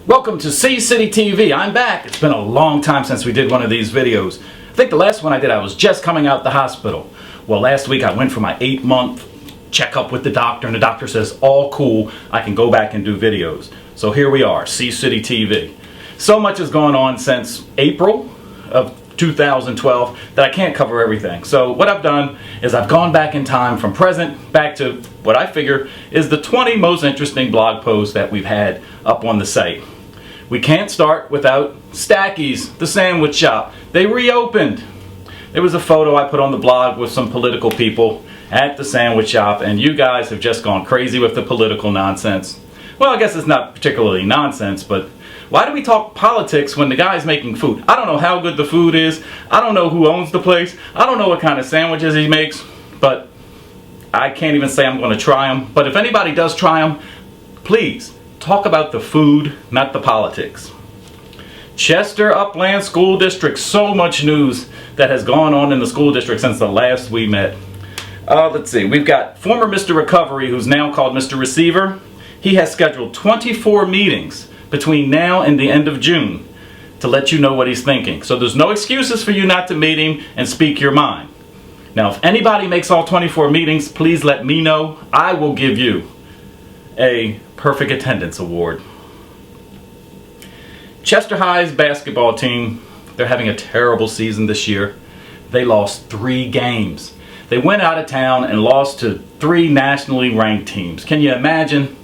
Welcome to Sea City TV. I'm back. It's been a long time since we did one of these videos. I think the last one I did, I was just coming out the hospital. Well, last week I went for my 8-month checkup with the doctor, and the doctor says, all cool, I can go back and do videos. So here we are, Sea City TV. So much has gone on since April of 2012 that I can't cover everything. So what I've done is I've gone back in time from present back to what I figure is the 20 most interesting blog posts that we've had up on the site. We can't start without Stacky's, the sandwich shop. They reopened. There was a photo I put on the blog with some political people at the sandwich shop, and you guys have just gone crazy with the political nonsense. Well, I guess it's not particularly nonsense, but why do we talk politics when the guy's making food? I don't know how good the food is. I don't know who owns the place. I don't know what kind of sandwiches he makes, but I can't even say I'm going to try them. But if anybody does try them, please talk about the food, not the politics. Chester Upland School District. So much news that has gone on in the school district since the last we met. Let's see. We've got former Mr. Recovery, who's now called Mr. Receiver. He has scheduled 24 meetings between now and the end of June to let you know what he's thinking. So there's no excuses for you not to meet him and speak your mind. Now, if anybody makes all 24 meetings, please let me know. I will give you a perfect attendance award. Chester High's basketball team, they're having a terrible season this year. They lost 3 games. They went out of town and lost to 3 nationally ranked teams. Can you imagine?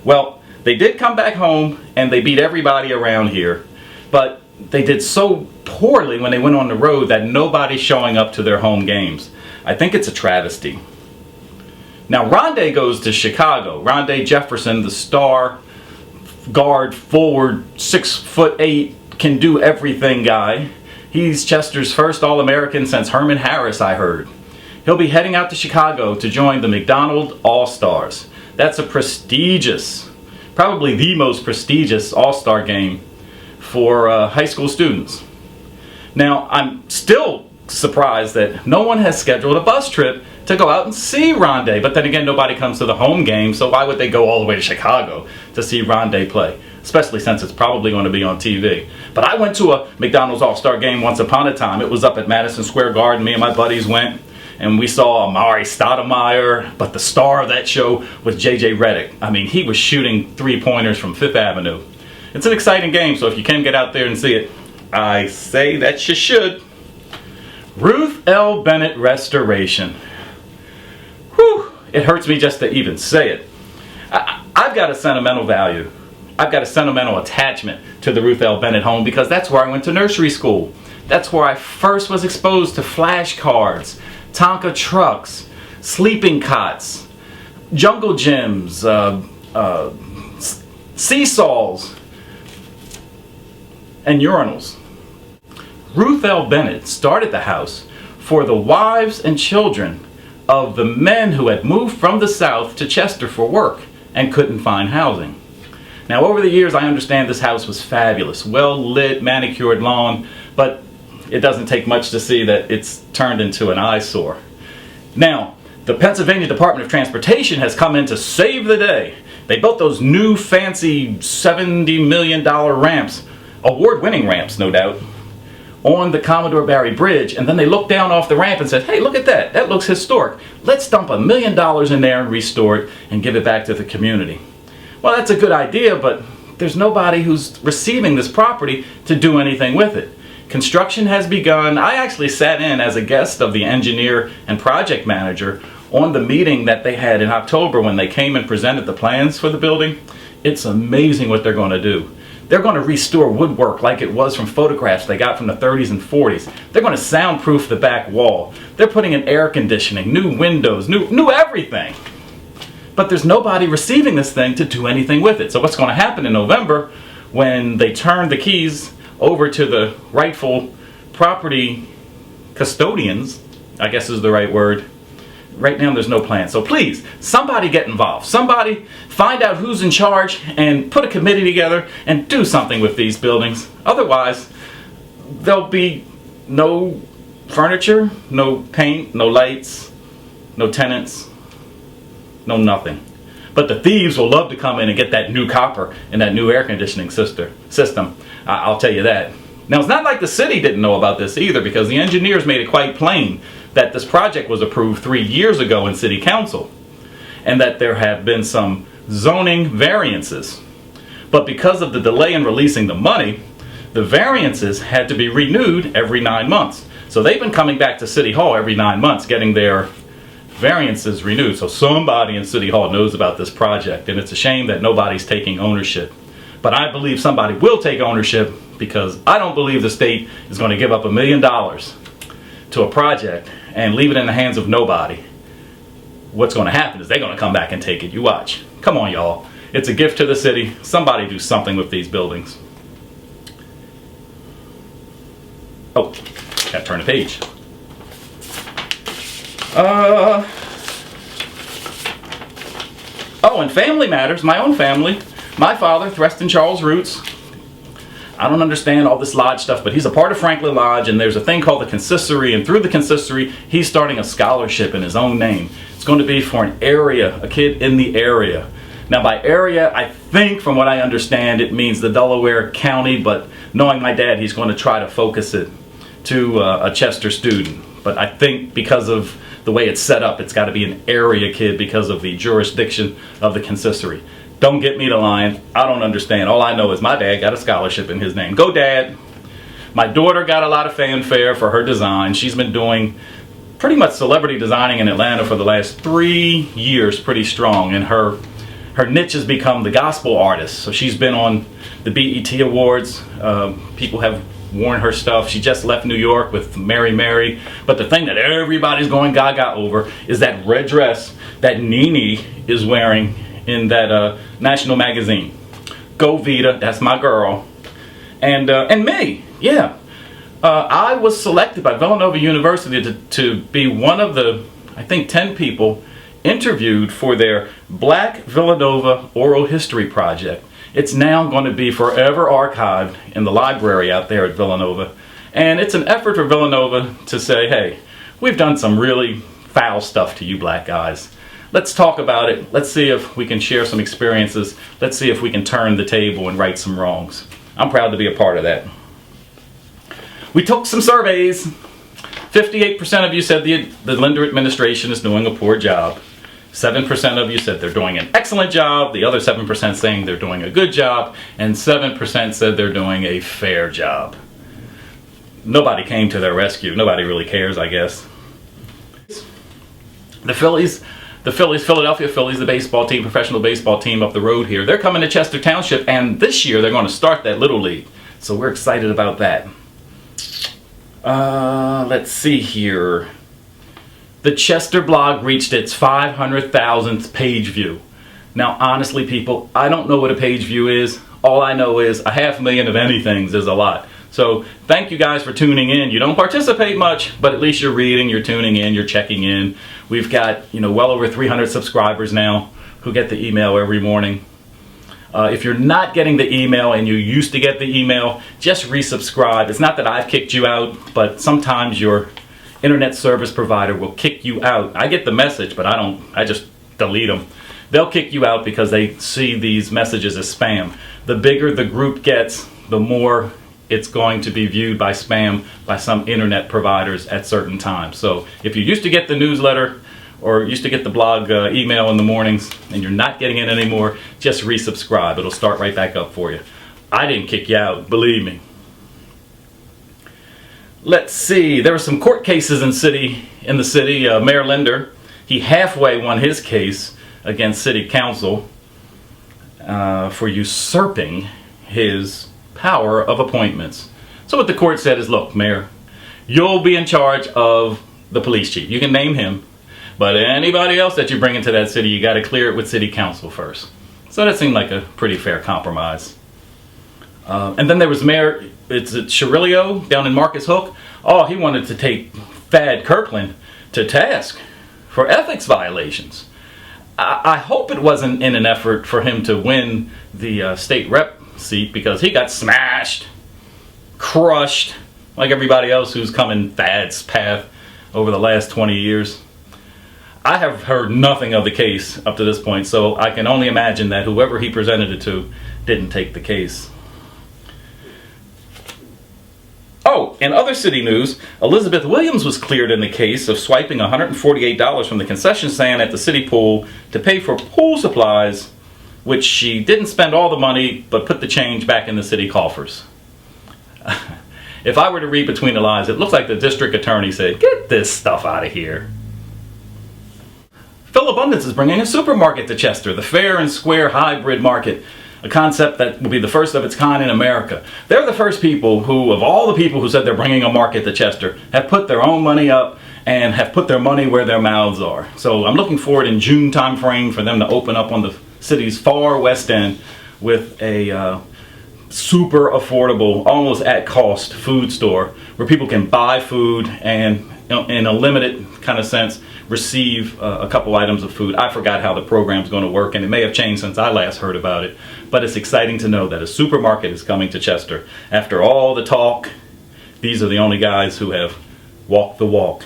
Well, they did come back home and they beat everybody around here, but they did so poorly when they went on the road that nobody's showing up to their home games. I think it's a travesty. Now, Rondé goes to Chicago. Rondé Jefferson, the star guard forward, 6'8", can do everything guy. He's Chester's first All-American since Herman Harris, I heard. He'll be heading out to Chicago to join the McDonald All-Stars. That's a prestigious, probably the most prestigious All-Star game for high school students. Now, I'm still surprised that no one has scheduled a bus trip to go out and see Rondé, but then again, nobody comes to the home game, so why would they go all the way to Chicago to see Rondé play? Especially since it's probably going to be on TV. But I went to a McDonald's All-Star game once upon a time. It was up at Madison Square Garden. Me and my buddies went, and we saw Amari Stoudemire, but the star of that show was J.J. Redick. I mean, he was shooting 3-pointers from Fifth Avenue. It's an exciting game, so if you can get out there and see it, I say that you should. Ruth L. Bennett Restoration. Whew, it hurts me just to even say it. I've got a sentimental value. I've got a sentimental attachment to the Ruth L. Bennett home because that's where I went to nursery school. That's where I first was exposed to flashcards, Tonka trucks, sleeping cots, jungle gyms, seesaws, and urinals. Ruth L. Bennett started the house for the wives and children of the men who had moved from the South to Chester for work and couldn't find housing. Now, over the years, I understand this house was fabulous, well lit, manicured lawn, but it doesn't take much to see that it's turned into an eyesore. Now, the Pennsylvania Department of Transportation has come in to save the day. They built those new fancy $70 million ramps, award-winning ramps, no doubt, on the Commodore Barry Bridge, and then they looked down off the ramp and said, hey, look at that, that looks historic. Let's dump $1 million in there and restore it and give it back to the community. Well, that's a good idea, but there's nobody who's receiving this property to do anything with it. Construction has begun. I actually sat in as a guest of the engineer and project manager on the meeting that they had in October when they came and presented the plans for the building. It's amazing what they're going to do. They're going to restore woodwork like it was from photographs they got from the 30s and 40s. They're going to soundproof the back wall. They're putting in air conditioning, new windows, new everything. But there's nobody receiving this thing to do anything with it. So what's going to happen in November when they turn the keys over to the rightful property custodians, I guess is the right word. Right now there's no plan. So please, somebody get involved. Somebody find out who's in charge and put a committee together and do something with these buildings. Otherwise, there'll be no furniture, no paint, no lights, no tenants, no nothing. But the thieves will love to come in and get that new copper and that new air conditioning system. I'll tell you that. Now, it's not like the city didn't know about this either, because the engineers made it quite plain that this project was approved 3 years ago in City Council, and that there have been some zoning variances. But because of the delay in releasing the money, the variances had to be renewed every 9 months. So they've been coming back to City Hall every 9 months getting their variances renewed. So somebody in City Hall knows about this project, and it's a shame that nobody's taking ownership. But I believe somebody will take ownership, because I don't believe the state is going to give up $1 million to a project and leave it in the hands of nobody. What's going to happen is they're going to come back and take it. You watch. Come on, y'all. It's a gift to the city. Somebody do something with these buildings. Oh, gotta turn the page. Oh, and family matters. My own family. My father, Threston Charles Roots. I don't understand all this lodge stuff, but he's a part of Franklin Lodge, and there's a thing called the consistory, and through the consistory, he's starting a scholarship in his own name. It's going to be for an area, a kid in the area. Now, by area, I think, from what I understand, it means the Delaware County, but knowing my dad, he's going to try to focus it to a Chester student. But I think because of the way it's set up, it's got to be an area kid because of the jurisdiction of the consistory. Don't get me to lying. I don't understand. All I know is my dad got a scholarship in his name. Go, Dad. My daughter got a lot of fanfare for her design. She's been doing pretty much celebrity designing in Atlanta for the last 3 years, pretty strong. And her niche has become the gospel artist. So she's been on the BET Awards. People have worn her stuff. She just left New York with Mary Mary. But the thing that everybody's going gaga over is that red dress that Nene is wearing in that national magazine. Go Vita, that's my girl. And me, yeah. I was selected by Villanova University to be one of the, I think, 10 people interviewed for their Black Villanova Oral History Project. It's now going to be forever archived in the library out there at Villanova. And it's an effort for Villanova to say, hey, we've done some really foul stuff to you black guys. Let's talk about it. Let's see if we can share some experiences. Let's see if we can turn the table and right some wrongs. I'm proud to be a part of that. We took some surveys. 58% of you said the Linder administration is doing a poor job. 7% of you said they're doing an excellent job. The other 7% saying they're doing a good job. And 7% said they're doing a fair job. Nobody came to their rescue. Nobody really cares, I guess. The Philadelphia Phillies, the baseball team, professional baseball team up the road here, they're coming to Chester Township, and this year they're going to start that Little League. So we're excited about that. Let's see here. The Chester blog reached its 500,000th page view. Now, honestly, people, I don't know what a page view is. All I know is 500,000 of anything is a lot. So thank you guys for tuning in. You don't participate much, but at least you're reading, you're tuning in, you're checking in. We've got, well over 300 subscribers now who get the email every morning. If you're not getting the email and you used to get the email, just resubscribe. It's not that I've kicked you out, but sometimes your internet service provider will kick you out. I get the message, but I just delete them. They'll kick you out because they see these messages as spam. The bigger the group gets, the more it's going to be viewed by spam by some internet providers at certain times. So if you used to get the newsletter or used to get the blog email in the mornings and you're not getting it anymore, just resubscribe. It'll start right back up for you. I didn't kick you out, believe me. Let's see, there were some court cases in the city. Mayor Linder, he halfway won his case against City Council for usurping his power of appointments. So what the court said is, look, Mayor, you'll be in charge of the police chief. You can name him, but anybody else that you bring into that city, you got to clear it with City Council first. So that seemed like a pretty fair compromise. And then there was Mayor, it's Chirillo down in Marcus Hook. Oh, he wanted to take Thad Kirkland to task for ethics violations. I hope it wasn't in an effort for him to win the state rep seat, because he got smashed, crushed, like everybody else who's come in Thad's path over the last 20 years. I have heard nothing of the case up to this point, so I can only imagine that whoever he presented it to didn't take the case. Oh, in other city news, Elizabeth Williams was cleared in the case of swiping $148 from the concession stand at the city pool to pay for pool supplies, which she didn't spend all the money, but put the change back in the city coffers. If I were to read between the lines, it looks like the district attorney said, "Get this stuff out of here." Phil Abundance is bringing a supermarket to Chester, the fair and square hybrid market, a concept that will be the first of its kind in America. They're the first people who, of all the people who said they're bringing a market to Chester, have put their own money up and have put their money where their mouths are. So I'm looking forward in June time frame for them to open up on the city's far west end with a super affordable, almost at cost food store where people can buy food and, in a limited kind of sense, receive a couple items of food. I forgot how the program's going to work, and it may have changed since I last heard about it, but it's exciting to know that a supermarket is coming to Chester. After all the talk, these are the only guys who have walked the walk.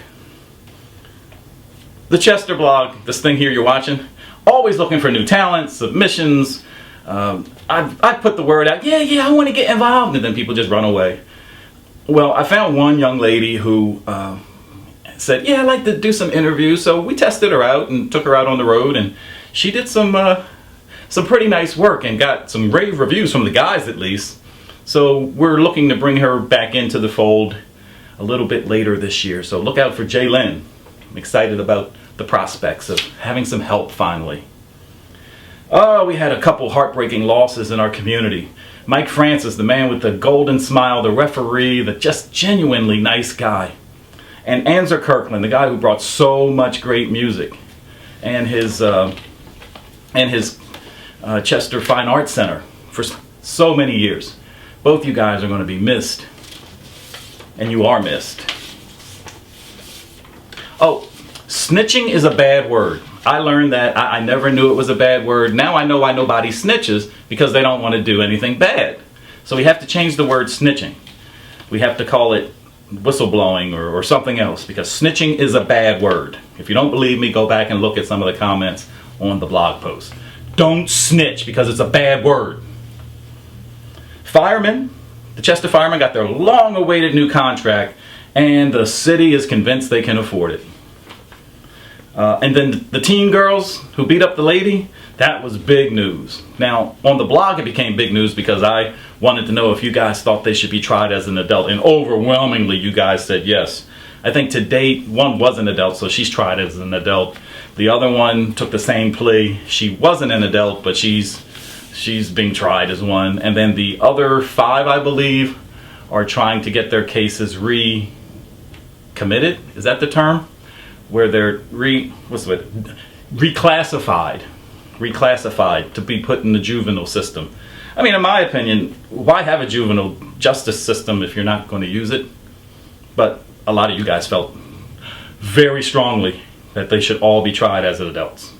The Chester blog, this thing here you're watching, always looking for new talent, submissions. I put the word out, yeah, I want to get involved, and then people just run away. Well, I found one young lady who said, yeah, I'd like to do some interviews. So we tested her out and took her out on the road, and she did some pretty nice work and got some rave reviews from the guys, at least. So we're looking to bring her back into the fold a little bit later this year. So look out for Jaylyn. I'm excited about the prospects of having some help finally. Oh, we had a couple heartbreaking losses in our community. Mike Francis, the man with the golden smile, the referee, the just genuinely nice guy. And Anzer Kirkland, the guy who brought so much great music, and his Chester Fine Arts Center for so many years. Both you guys are going to be missed, and you are missed. Oh, snitching is a bad word. I learned that. I never knew it was a bad word. Now I know why nobody snitches, because they don't want to do anything bad. So we have to change the word snitching. We have to call it whistleblowing or something else, because snitching is a bad word. If you don't believe me, go back and look at some of the comments on the blog post. Don't snitch, because it's a bad word. Firemen, the Chester Firemen got their long-awaited new contract, and the city is convinced they can afford it. And then the teen girls who beat up the lady, that was big news. Now, on the blog it became big news because I wanted to know if you guys thought they should be tried as an adult, and overwhelmingly you guys said yes. I think to date, one was an adult, so she's tried as an adult. The other one took the same plea. She wasn't an adult, but she's being tried as one. And then the other 5, I believe, are trying to get their cases recommitted. Is that the term? Where they're reclassified to be put in the juvenile system. I mean, in my opinion, why have a juvenile justice system if you're not going to use it? But a lot of you guys felt very strongly that they should all be tried as adults.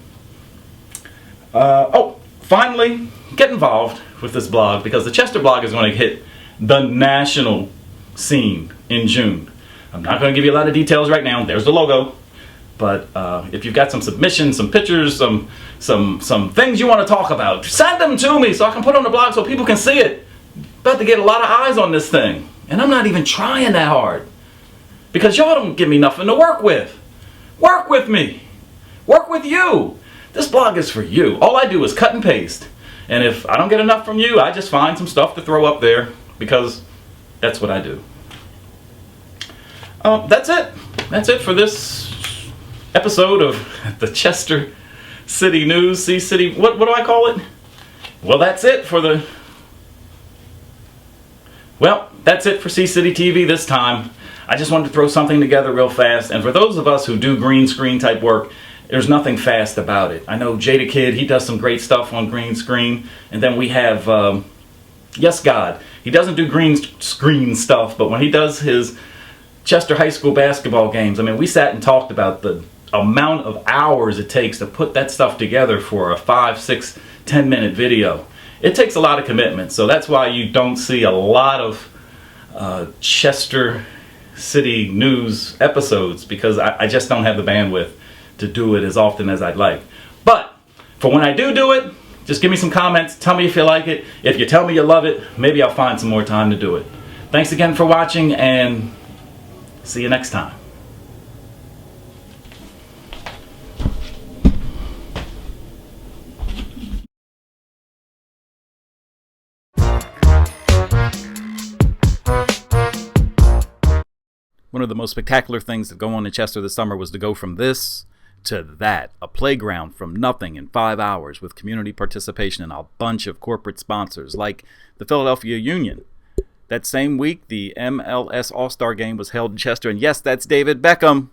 Finally, get involved with this blog, because the Chester blog is going to hit the national scene in June. I'm not going to give you a lot of details right now. There's the logo. But if you've got some submissions, some pictures, some things you want to talk about, send them to me so I can put on the blog so people can see it. About to get a lot of eyes on this thing. And I'm not even trying that hard, because y'all don't give me nothing to work with. Work with me. Work with you. This blog is for you. All I do is cut and paste. And if I don't get enough from you, I just find some stuff to throw up there, because that's what I do. That's it. That's it for this episode of the Chester City News. C-City, what do I call it? Well, that's it for C-City TV this time. I just wanted to throw something together real fast. And for those of us who do green screen type work, there's nothing fast about it. I know Jada Kid, he does some great stuff on green screen. And then we have Yes God. He doesn't do green screen stuff, but when he does his Chester High School basketball games, I mean, we sat and talked about the amount of hours it takes to put that stuff together for a 5, 6, 10-minute video. It takes a lot of commitment, so that's why you don't see a lot of Chester City News episodes, because I just don't have the bandwidth to do it as often as I'd like. But for when I do it, just give me some comments. Tell me if you like it. If you tell me you love it, maybe I'll find some more time to do it. Thanks again for watching, and see you next time. One of the most spectacular things that go on in Chester this summer was to go from this to that. A playground from nothing in 5 hours with community participation and a bunch of corporate sponsors like the Philadelphia Union. That same week, the MLS All-Star Game was held in Chester, and yes, that's David Beckham.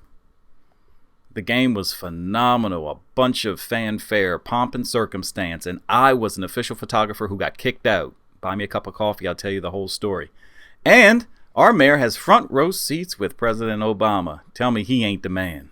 The game was phenomenal. A bunch of fanfare, pomp and circumstance, and I was an official photographer who got kicked out. Buy me a cup of coffee, I'll tell you the whole story. And our mayor has front row seats with President Obama. Tell me he ain't the man.